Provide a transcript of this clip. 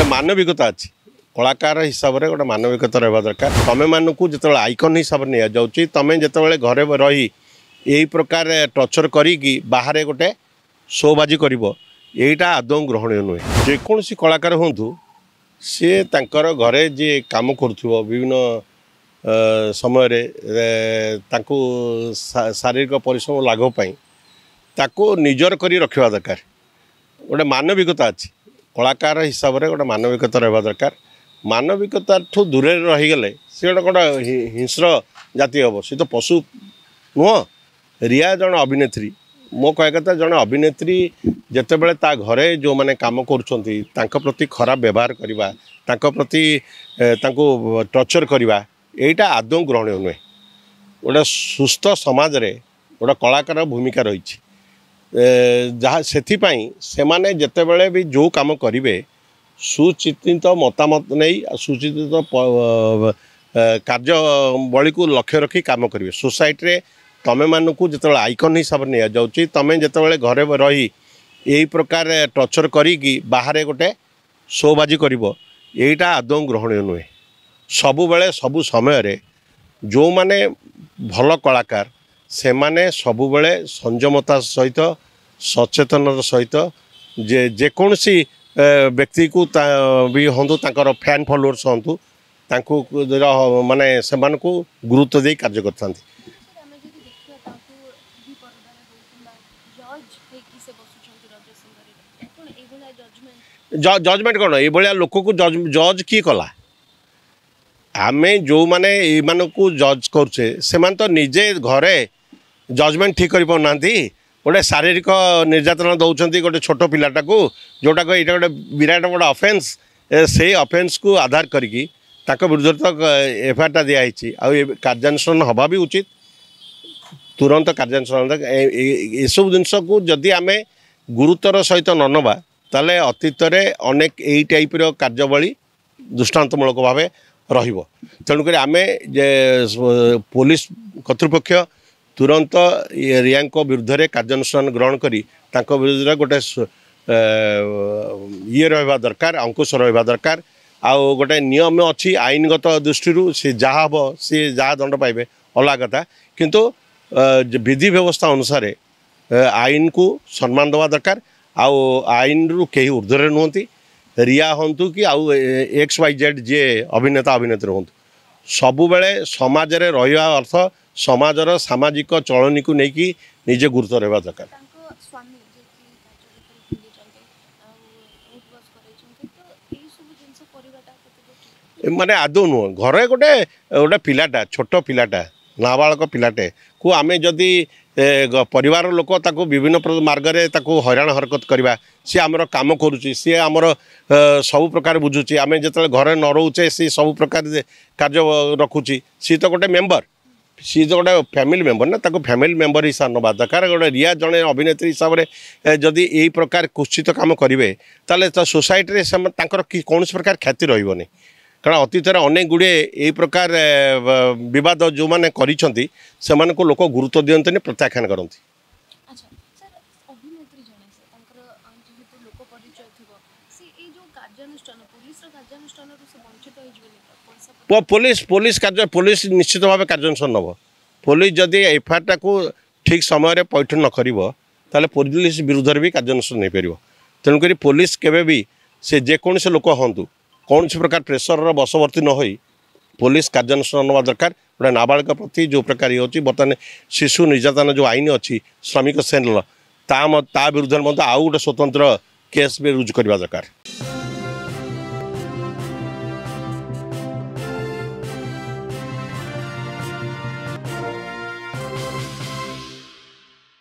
गोटे मानविकता अच्छी कलाकार हिसाब से गोटे मानविकता रहा दरकार तुम मानक जो आइकन हिसाब से नहीं जाऊँगी तुम जो घरे रही यही प्रकार टर्चर करी बाहर गोटे शोबाजी कर यहीटा आदौ ग्रहणीय नुहे जेकोसी कलाकार हूँ सी तांकर घरे जी काम करुव विभिन्न समय शारीरिक परिश्रम लाघव ताको निजर करी रखा दरकार गोटे मानविकता अच्छी कलाकार हिसाब से गोटे मानविकता रहा दरकार मानविकता ठू दूर रहीगले सी गोटे हिंस्र जाति हम सी तो पशु नुह रिया जन अभिनेत्री मो कह कथा जन अभिनेत्री जितेबाला ता घरे जो मैंने कम कर प्रति खराब व्यवहार करने प्रति टर्चर करवा यहीटा आदौ ग्रहणीय नुहे गोटे सुस्थ समाज रे गोटे कलाकार भूमिका रही जहाँ से माने जितेबाला भी जो काम करेंगे सुचिंतित मतामत नहीं सुचिंतित कार्यवली को लक्ष्य रखी काम करेंगे सोसाइटी रे तुम मानक जो आइकन हिसाब से नहीं जाऊँगी तुम जो घरे रही यही प्रकार टर्चर करी बाहर गोटे शोबाजी कर यहीटा आदौ ग्रहणीय नुहे सबु बेले सबु समय जो माने भल कलाकार से माने सबु बेले संयमता सहित सचेतन सहित जेकोसी व्यक्ति को भी हूँ फैन फॉलोअर्स हूँ माने से गुरुत्व दे कार्य करता जजमेंट कौन ये लोक को जज किए कला आम जो मैंने को जज करुचे से तो निजे घरे जजमेंट ठीक कर पाना गोटे शारीरिक निर्यातना दौरान गोटे छोट पिलाटा को जोटा ये गोटे विराट बड़ा अफेन्स से अफेन्स को आधार करके विरुद्ध तक एफआईआर दिखाई कार्यानुष्ठान हवा भी उचित तुरंत कार्यानुष्ठान एसबू जिनस को जदि आम गुरुतर सहित न नवा ताले अतीत अनेक यही टाइप कार्यवली दृष्टांतमूलक भाव तेणुक आम पुलिस कर्तृपक्ष तुरंत रिया विरुद्ध में कार्यानुष्ठान ग्रहण करी विरुद्ध गोटे ये रहा दरकार अंकुश रहा दरकार आउ गोटे नियम अच्छी आईनगत दृष्टि सी जहाँ हम सी जहाँ दंड पाइबे अलग कथा किंतु विधि व्यवस्था अनुसार आईन को सम्मान देवा दरकार आउ आईन रु कहीं ऊर्ध्वर नुहति रिया हूँ कि आउ XYZ जे अभिनेता अभिनेत्री हूँ सबु बेले समाज रे रहिया अर्थ समाजर सामाजिक चलनी को लेकिन निजे गुरुत्व रहा दरकार माने आदौ नुह घरे गोटे गोटे पिलाटा छोट पिलाटा नाबालक पिलाटे को आमे जदि परिवार लोक ताको विभिन्न मार्ग रे ताको हैरान हरकत करवा सी आमर काम करुच्ची सी आमर सब प्रकार बुझुची आमे जतले घरे न रोचे सी सब प्रकार कार्य रखुची सी तो गोटे मेंबर सी तो गोटे फैमिली मेंबर ना ताको फैमिली मेंबर हिसाब नवा दरकार गोटे रिया जड़े अभिनेत्री हिसाब से जदि यही प्रकार कुत्सित काम करेंगे ताले तो सोसाइटी कौन प्रकार ख्याति रही कारण अतीत अनेक गुड़े यही प्रकार विवाद जो मैंने को लोक गुरुत्व दियंतनी प्रत्याख्यान करती पुलिस निश्चित भाव कार्यानुष्ठान नब पुलिस जदि एफआईआर को ठीक समय पैठ न कर पुलिस विरुद्ध भी कार्यानुष्ठान नहीं पार तेणुक पुलिस केवे भी से जेकोसी लोक हूँ कौन प्रकार प्रेसर बशवर्ती न हो पुलिस कार्यानुष्ठान नवा दरकार गोटे नाबालिक प्रति जो प्रकार ये होची बर्तमान शिशु निर्यातना जो आईन अच्छी श्रमिक सेल ता विरुद्ध आउ गोटे स्वतंत्र केस भी रुजु करवा दरकार।